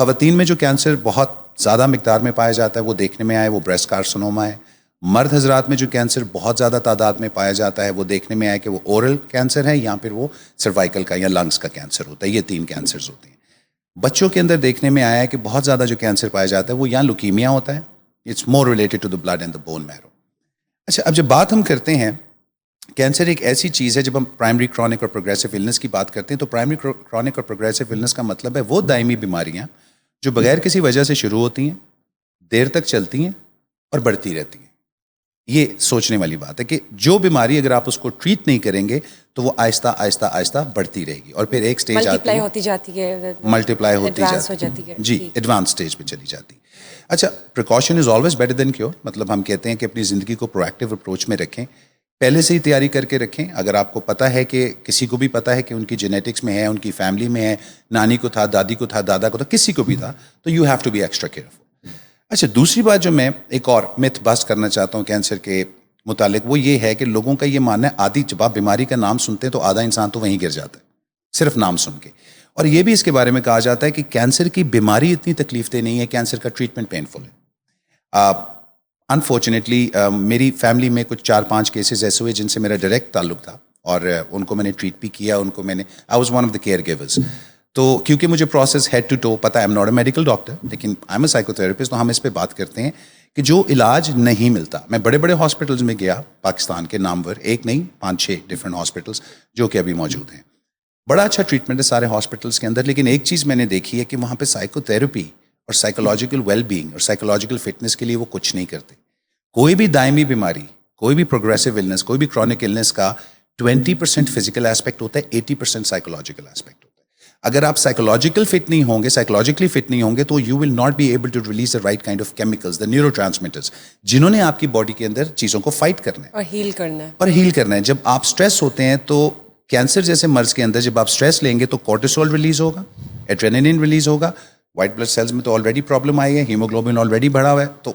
خواتین میں جو کینسر بہت زیادہ مقدار میں پایا جاتا ہے وہ دیکھنے میں آیا وہ بریسٹ کارسنوما ہے. مرد حضرات میں جو کینسر بہت زیادہ تعداد میں پایا جاتا ہے وہ دیکھنے میں آیا کہ وہ اورل کینسر ہے یا پھر وہ سروائکل کا یا لنگس کا کینسر ہوتا ہے. یہ 3 کینسرز ہوتے ہیں. بچوں کے اندر دیکھنے میں آیا ہے کہ بہت زیادہ جو کینسر پایا جاتا ہے وہ یا لوکیمیا ہوتا ہے. It's more related to the blood and the bone marrow. اچھا, اب جب بات ہم کرتے ہیں کینسر ایک ایسی چیز ہے, جب ہم پرائمری کرونک اور پروگریسو النس کی بات کرتے ہیں تو پرائمری کرونک اور پروگریسو النس کا مطلب ہے وہ دائمی بیماریاں جو بغیر کسی وجہ سے شروع ہوتی ہیں, دیر تک چلتی ہیں اور بڑھتی رہتی ہیں. یہ سوچنے والی بات ہے کہ جو بیماری اگر آپ اس کو ٹریٹ نہیں کریں گے تو وہ آہستہ آہستہ آہستہ بڑھتی رہے گی اور پھر ایک سٹیج آتی ہے ملٹیپلائی ہوتی جاتی ہے. جی, ایڈوانس سٹیج پہ چلی جاتی ہے. اچھا, precaution is always better than cure. مطلب ہم کہتے ہیں کہ اپنی زندگی کو پروایکٹیو اپروچ میں رکھیں, پہلے سے ہی تیاری کر کے رکھیں. اگر آپ کو پتہ ہے کہ کسی کو بھی پتہ ہے کہ ان کی جینیٹکس میں ہے, ان کی فیملی میں ہے, نانی کو تھا, دادی کو تھا, دادا کو تھا, کسی کو بھی تھا, تو you have to be extra careful. اچھا, دوسری بات جو میں ایک اور متھ بسٹ کرنا چاہتا ہوں کینسر کے متعلق وہ یہ ہے کہ لوگوں کا یہ ماننا ہے آدھی جب آپ بیماری کا نام سنتے ہیں تو آدھا انسان تو وہیں گر جاتا ہے صرف نام سن کے. اور یہ بھی اس کے بارے میں کہا جاتا ہے کہ کینسر کی بیماری اتنی تکلیف دہ نہیں ہے, کینسر کا ٹریٹمنٹ پینفل ہے. انفارچونیٹلی میری فیملی میں کچھ 4-5 کیسز ایسے ہوئے جن سے میرا ڈائریکٹ تعلق تھا اور ان کو میں نے ٹریٹ بھی کیا. ان کو میں نے I was one of the caregivers. تو کیونکہ مجھے پروسیس ہیڈ ٹو ٹو پتہ ہے, I am not a medical doctor لیکن I am a psychotherapist, تو ہم اس پہ بات کرتے ہیں کہ جو علاج نہیں ملتا. میں بڑے بڑے ہاسپٹلز میں گیا پاکستان کے نامور, ایک نہیں 5-6 ڈفرینٹ ہاسپٹلز جو کہ ابھی موجود ہیں. بڑا اچھا ٹریٹمنٹ ہے سارے ہاسپٹلس کے اندر, لیکن ایک چیز میں نے دیکھی ہے کہ وہاں پہ سائیکو تھراپی اور سائیکولوجیکل ویل بینگ اور سائیکولوجیکل فٹنس کے لیے وہ کچھ نہیں کرتے. کوئی بھی دائمی بیماری, کوئی بھی پروگریسو النس, کوئی بھی کرونک النس کا 20% فزیکل ایسپیکٹ ہوتا ہے, 80% سائیکولوجیکل ایسپیکٹ ہوتا ہے. اگر آپ سائیکولوجیکل فٹ نہیں ہوں گے, سائیکولوجیکلی فٹ نہیں ہوں گے, تو you will not be able to release the right kind of chemicals, the neurotransmitters, جنہوں نے آپ کی باڈی کے اندر چیزوں کو فائٹ کرنا ہے اور ہیل کرنا ہے. جب آپ اسٹریس ہوتے ہیں تو کینسر جیسے مرض کے اندر جب آپ اسٹریس لیں گے تو کورٹیسول ریلیز ہوگا, ایڈرینالین ریلیز ہوگا, وائٹ بلڈ سیلز میں تو آلریڈی پرابلم آئی ہے, ہیموگلوبن آلریڈی بڑھا ہوا ہے, تو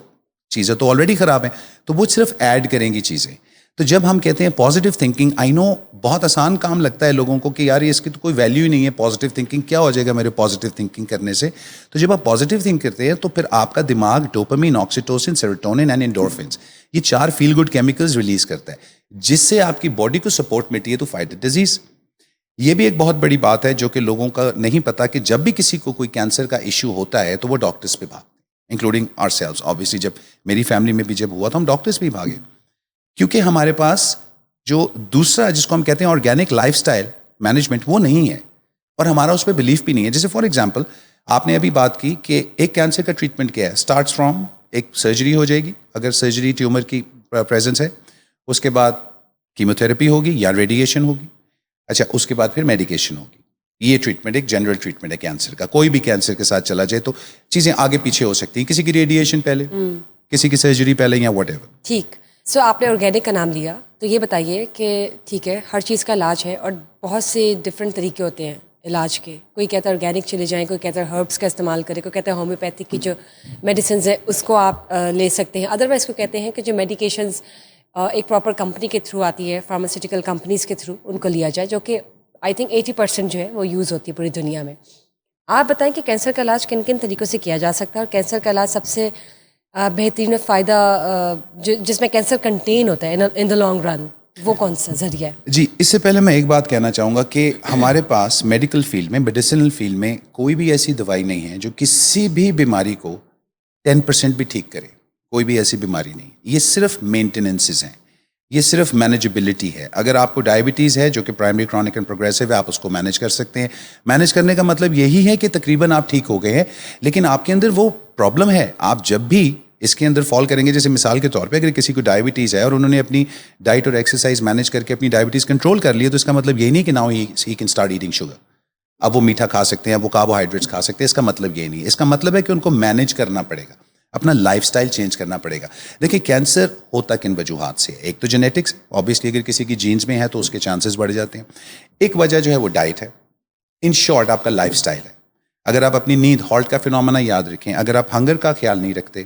چیزیں تو آلریڈی خراب ہیں, تو وہ صرف ایڈ کریں گی چیزیں. تو جب ہم کہتے ہیں پازیٹیو تھنکنگ, آئی نو بہت آسان کام لگتا ہے لوگوں کو کہ یار اس کی تو کوئی ویلیو ہی نہیں ہے, پازیٹیو تھنکنگ کیا ہو جائے گا میرے پازیٹیو تھنکنگ کرنے سے. تو جب آپ پازیٹیو تھنک کرتے ہیں تو پھر آپ کا دماغ ڈوپامین, آکسیٹوسن, سیروٹونن اینڈ انڈورفنس, یہ 4 فیل گڈ کیمیکلز ریلیز کرتا ہے جس سے آپ کی باڈی کو سپورٹ ملتی ہے ٹو فائٹ دا ڈیزیز. یہ بھی ایک بہت بڑی بات ہے جو کہ لوگوں کا نہیں پتا کہ جب بھی کسی کو کوئی کینسر کا ایشو ہوتا ہے تو وہ ڈاکٹرز پہ بھاگتے ہیں, انکلوڈنگ آر سیلوز. آبویسلی جب میری فیملی میں بھی جب ہوا تو ہم ڈاکٹرز پہ ہی بھاگے, کیونکہ ہمارے پاس جو دوسرا جس کو ہم کہتے ہیں آرگینک لائف سٹائل مینجمنٹ وہ نہیں ہے اور ہمارا اس پہ بلیف بھی نہیں ہے. جیسے فار ایگزامپل آپ نے ابھی بات کی کہ ایک کینسر کا ٹریٹمنٹ کیا ہے, اسٹارٹس فرام ایک سرجری ہو جائے گی, اگر سرجری ٹیومر کی پریزنس ہے, اس کے بعد کیموتھراپی ہوگی یا ریڈیشن ہوگی, اچھا اس کے بعد پھر میڈیکیشن ہوگی. یہ ٹریٹمنٹ ایک جنرل ٹریٹمنٹ ہے کینسر کا. کوئی بھی کینسر کے ساتھ چلا جائے تو چیزیں آگے پیچھے ہو سکتی ہیں, کسی کی ریڈیشن پہلے, کسی کی سرجری پہلے یا واٹ ایور. ٹھیک. سو آپ نے آرگینک کا نام لیا تو یہ بتائیے کہ ٹھیک ہے ہر چیز کا علاج ہے اور بہت سے ڈفرینٹ طریقے ہوتے ہیں علاج کے. کوئی کہتا ہے آرگینک چلے جائیں, کوئی کہتا ہے ہربس کا استعمال کریں, کوئی کہتا ہے ہومیوپیتھک کی جو میڈیسنز ہے اس کو آپ لے سکتے ہیں. ادروائز کو کہتے ہیں کہ جو میڈیکیشنز ایک پراپر کمپنی کے تھرو آتی ہے, فارماسیوٹیکل کمپنیز کے تھرو, ان کو لیا جائے, جو کہ آئی تھنک 80% جو ہے وہ یوز ہوتی ہے پوری دنیا میں. آپ بتائیں کہ کینسر کا علاج کن کن طریقوں سے کیا جا سکتا ہے اور کینسر کا علاج سب سے بہترین فائدہ جس میں کینسر کنٹین ہوتا ہے ان دا لانگ رن, وہ کون سا ذریعہ ہے؟ جی, اس سے پہلے میں ایک بات کہنا چاہوں گا کہ ہمارے پاس میڈیکل فیلڈ میں, میڈیسنل فیلڈ میں کوئی بھی ایسی دوائی نہیں ہے جو کسی بھی بیماری کو 10% بھی ٹھیک کرے. کوئی بھی ایسی بیماری نہیں. یہ صرف مینٹیننسز ہیں, یہ صرف مینیجبلٹی ہے. اگر آپ کو ڈائبٹیز ہے جو کہ پرائمری کرونک اینڈ پروگریسو ہے, آپ اس کو مینیج کر سکتے ہیں. مینیج کرنے کا مطلب یہی ہے کہ تقریباً آپ ٹھیک ہو گئے ہیں, لیکن آپ کے اندر وہ پرابلم ہے. آپ جب بھی اس کے اندر فال کریں گے, جیسے مثال کے طور پہ اگر کسی کو ڈائبٹیز ہے اور انہوں نے اپنی ڈائٹ اور ایکسرسائز مینیج کر کے اپنی ڈائبٹیز کنٹرول کر لی, تو اس کا مطلب یہی نہیں کہ now he can start eating sugar, اب وہ میٹھا کھا سکتے ہیں, اب وہ کاربوہائیڈریٹس کھا سکتے ہیں. اس کا مطلب یہ نہیں ہے. اس کا مطلب ہے کہ ان کو مینیج کرنا پڑے گا, اپنا لائف سٹائل چینج کرنا پڑے گا. دیکھیں کینسر ہوتا کن وجوہات سے, ایک تو جینیٹکس, آبویسلی اگر کسی کی جینز میں ہے تو اس کے چانسز بڑھ جاتے ہیں. ایک وجہ جو ہے وہ ڈائٹ ہے. ان شارٹ آپ کا لائف سٹائل ہے. اگر آپ اپنی نیند, ہالٹ کا فینومینا یاد رکھیں, اگر آپ ہنگر کا خیال نہیں رکھتے,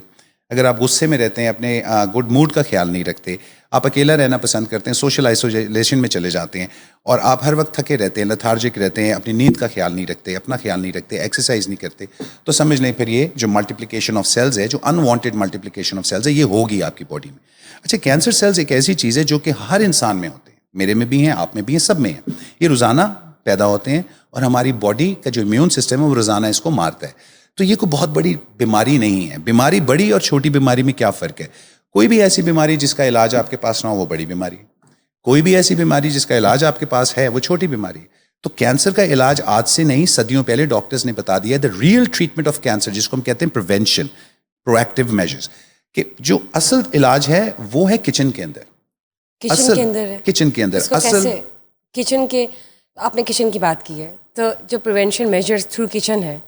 اگر آپ غصے میں رہتے ہیں, اپنے گڈ موڈ کا خیال نہیں رکھتے, آپ اکیلا رہنا پسند کرتے ہیں, سوشل آئسولیشن میں چلے جاتے ہیں, اور آپ ہر وقت تھکے رہتے ہیں, لیتھارجک رہتے ہیں, اپنی نیند کا خیال نہیں رکھتے, اپنا خیال نہیں رکھتے, ایکسرسائز نہیں کرتے, تو سمجھ لیں پھر یہ جو ملٹیپلیکیشن آف سیلز ہے, جو انوانٹیڈ ملٹیپلیکیشن آف سیلز ہے, یہ ہوگی آپ کی باڈی میں. اچھا, کینسر سیلز ایک ایسی چیز ہے جو کہ ہر انسان میں ہوتے ہیں, میرے میں بھی ہیں, آپ میں بھی ہیں, سب میں ہیں. یہ روزانہ پیدا ہوتے ہیں اور ہماری باڈی کا جو امیون سسٹم ہے وہ روزانہ اس کو مارتا ہے. تو یہ کوئی بہت بڑی بیماری نہیں ہے. بیماری بڑی اور چھوٹی بیماری میں کیا فرق ہے؟ کوئی بھی ایسی بیماری جس کا علاج آپ کے پاس نہ ہو وہ بڑی بیماری ہے, کوئی بھی ایسی بیماری جس کا علاج آپ کے پاس ہے وہ چھوٹی بیماری ہے. تو کینسر کا علاج آج سے نہیں, صدیوں پہلے ڈاکٹرز نے بتا دیا, the real treatment of cancer, جس کو ہم کہتے ہیں پریونشن, پرو ایکٹیو میجرز, کہ جو اصل علاج ہے وہ ہے کچن کے اندر. کچن کے اندر ہے, کچن کے اندر اصل کچن کے, آپ نے کچن کی بات کی ہے, تو جو پریونشن میجرز تھرو کچن ہے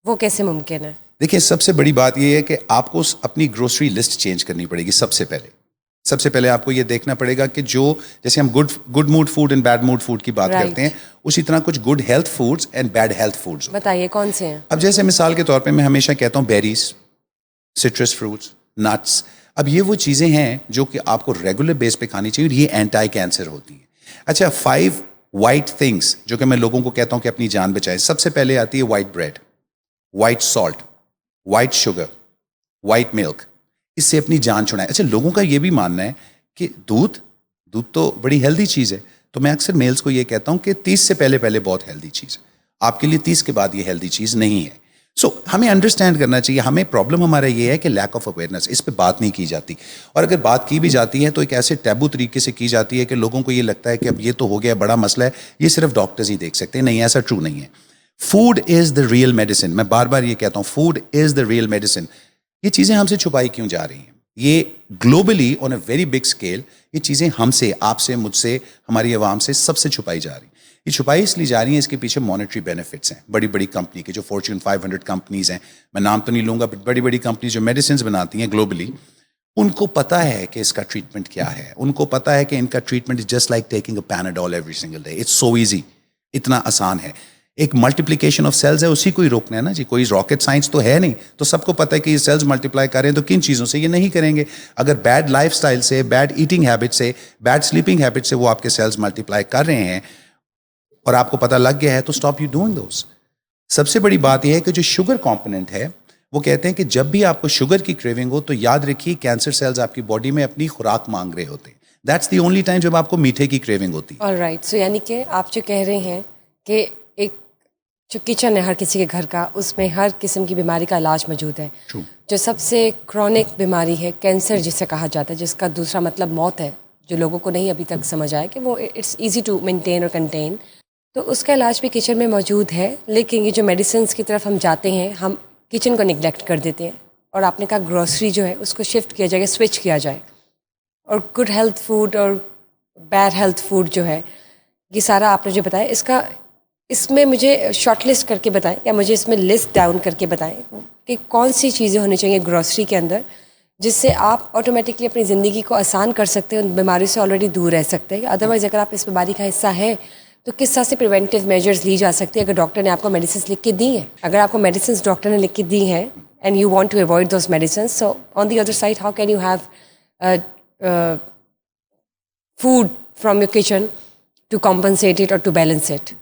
وہ کیسے ممکن ہے؟ دیکھیں, سب سے بڑی بات یہ ہے کہ آپ کو اپنی گروسری لسٹ چینج کرنی پڑے گی. سب سے پہلے آپ کو یہ دیکھنا پڑے گا کہ جو جیسے ہم good mood food and bad mood food کی بات کرتے ہیں, اسی طرح کچھ good health foods and bad health foods. بتائیے کون سے ہیں؟ اب جیسے مثال کے طور پہ میں ہمیشہ کہتا ہوں بیریز, سٹرس فروٹس, نٹس. اب یہ وہ چیزیں ہیں جو کہ آپ کو ریگولر بیس پہ کھانی چاہیے, اور یہ اینٹائی کینسر ہوتی ہیں. اچھا, 5 وائٹ تھنگس جو کہ میں لوگوں کو کہتا ہوں کہ اپنی جان بچائے. سب سے پہلے آتی ہے white bread, white salt, white sugar, white milk. اس سے اپنی جان چھڑائیں. اچھا, لوگوں کا یہ بھی ماننا ہے کہ دودھ تو بڑی ہیلدی چیز ہے, تو میں اکثر میلز کو یہ کہتا ہوں کہ 30 سے پہلے بہت ہیلدی چیز ہے. آپ کے لیے 30 کے بعد یہ ہیلدی چیز نہیں ہے. سو ہمیں انڈرسٹینڈ کرنا چاہیے. ہمیں پرابلم ہمارا یہ ہے کہ لیک آف اویئرنیس, اس پہ بات نہیں کی جاتی, اور اگر بات کی بھی جاتی ہے تو ایک ایسے ٹیبو طریقے سے کی جاتی ہے کہ لوگوں کو یہ لگتا ہے کہ اب یہ تو ہو گیا, بڑا مسئلہ ہے, یہ صرف ڈاکٹرز ہی دیکھ سکتے ہیں. نہیں, ایسا ٹرو نہیں ہے. Food is the real medicine. میں بار بار یہ کہتا ہوں, food is the real medicine. یہ چیزیں ہم سے چھپائی کیوں جا رہی ہیں؟ یہ globally on a very big scale یہ چیزیں ہم سے, آپ سے, مجھ سے, ہماری عوام سے, سب سے چھپائی جا رہی ہیں. یہ چھپائی اس لیے جا رہی ہیں, اس کے پیچھے مانیٹری بینیفٹس ہیں. بڑی بڑی کمپنی کے جو فارچون 500 کمپنیز ہیں, میں نام تو نہیں لوں گا, بٹ بڑی بڑی کمپنیز جو میڈیسنز بناتی ہیں گلوبلی, ان کو پتہ ہے کہ اس کا ٹریٹمنٹ کیا ہے. ان کو پتہ ہے کہ ان کا treatment is just like taking a Panadol every single day. It's so easy, اتنا آسان ہے. ایک ملٹیپلیکیشن آف سیلز ہے, اسی کو ہی روکنا ہے نا جی. کوئی راکٹ سائنس تو ہے نہیں. تو سب کو پتہ ہے کہ یہ سیلز ملٹیپلائی کر رہے ہیں, تو کن چیزوں سے یہ نہیں کریں گے. اگر بیڈ لائف سٹائل سے, بیڈ ایٹنگ ہیبٹ سے, بیڈ سلیپنگ ہیبٹ سے وہ آپ کے سیلز ملٹیپلائی کر رہے ہیں اور آپ کو پتہ لگ گیا ہے, تو اسٹاپ یو ڈوئنگ دوز. سب سے بڑی بات یہ ہے کہ جو شوگر کمپوننٹ ہے, وہ کہتے ہیں کہ جب بھی آپ کو شوگر کی کریونگ ہو تو یاد رکھیے کینسر سیلز آپ کی باڈی میں اپنی خوراک مانگ رہے ہوتے ہیں. دیٹس دی اونلی ٹائم جب آپ کو میٹھے کی کریونگ ہوتی ہے. آلرائٹ, سو یعنی کہ آپ جو کہہ رہے ہیں کہ ایک جو کچن ہے ہر کسی کے گھر کا, اس میں ہر قسم کی بیماری کا علاج موجود ہے. جو سب سے کرونک بیماری ہے کینسر جسے کہا جاتا ہے, جس کا دوسرا مطلب موت ہے, جو لوگوں کو نہیں ابھی تک سمجھ آیا کہ وہ اٹس ایزی ٹو مینٹین اور کنٹین, تو اس کا علاج بھی کچن میں موجود ہے. لیکن یہ جو میڈیسنس کی طرف ہم جاتے ہیں, ہم کچن کو نگلیکٹ کر دیتے ہیں, اور آپ نے کہا گروسری جو ہے اس کو شفٹ کیا جائے, سوئچ کیا جائے, اور گڈ ہیلتھ فوڈ اور بیڈ ہیلتھ فوڈ جو ہے, یہ سارا آپ نے جو بتایا, اس میں مجھے شارٹ لسٹ کر کے بتائیں, یا مجھے اس میں لسٹ ڈاؤن کر کے بتائیں کہ کون سی چیزیں ہونی چاہیے گروسری کے اندر, جس سے آپ آٹومیٹکلی اپنی زندگی کو آسان کر سکتے ہیں, ان بیماریوں سے آلریڈی دور رہ سکتے ہیں. ادروائز اگر آپ اس بیماری کا حصہ ہے تو کس طرح سے پریونٹیو میجرز لی جا سکتے ہیں اگر ڈاکٹر نے آپ کو میڈیسنس لکھ کے دی ہیں. اگر آپ کو میڈیسنس ڈاکٹر نے لکھ کے دی ہیں and you want to avoid those medicines, so on the other side how can you have food from your kitchen to compensate it or to balance it?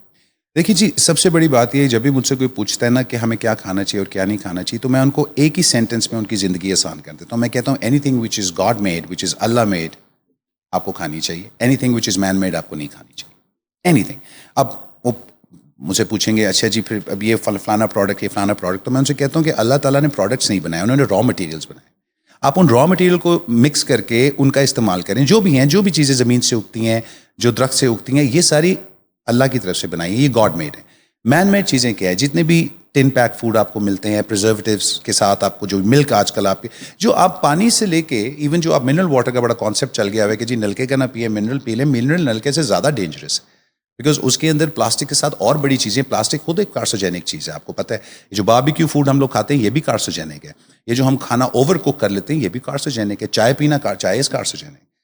دیکھیے جی, سب سے بڑی بات یہ ہے, جب بھی مجھ سے کوئی پوچھتا ہے نا کہ ہمیں کیا کھانا چاہیے اور کیا نہیں کھانا چاہیے, تو میں ان کو ایک ہی سینٹینس میں ان کی زندگی آسان کر دیتا ہوں. میں کہتا ہوں any thing which is God made, which is Allah made, آپ کو کھانی چاہیے. Any thing which is man made آپ کو نہیں کھانی چاہیے. Any thing. اب وہ مجھ سے پوچھیں گے اچھا جی پھر اب یہ فلانا پروڈکٹ, یہ فلانا پروڈکٹ, تو میں ان سے کہتا ہوں کہ اللہ تعالیٰ نے پروڈکٹس نہیں بنائے, انہوں نے را مٹیریلس بنائے. آپ ان را مٹیریل کو مکس کر کے ان کا استعمال کریں. جو بھی ہیں, جو بھی چیزیں زمین سے اگتی ہیں, جو درخت سے اگتی ہیں, یہ ساری اللہ کی طرف سے بنائی ہیں, یہ گاڈ میڈ ہے. مین میڈ چیزیں کیا ہے؟ جتنے بھی ٹن پیک فوڈ آپ کو ملتے ہیں پریزرویٹیوس کے ساتھ, آپ کو جو ملک آج کل آپ کے, جو آپ پانی سے لے کے ایون جو آپ منرل واٹر کا بڑا کانسیپٹ چل گیا ہے کہ جی نلکے کا نہ پیے, منرل پی لیں. منرل نلکے سے زیادہ ڈینجرس ہے, بیکاز اس کے اندر پلاسٹک کے ساتھ اور بڑی چیزیں. پلاسٹک خود ایک کارسوجینک چیز ہے, آپ کو پتہ ہے. یہ جو باربیکیو فوڈ ہم لوگ کھاتے ہیں یہ بھی کارسوجینک ہے. یہ جو ہم کھانا اوور کوک کر لیتے ہیں یہ بھی کارسوجینک ہے. چائے پینا چائے از کارسوجینک.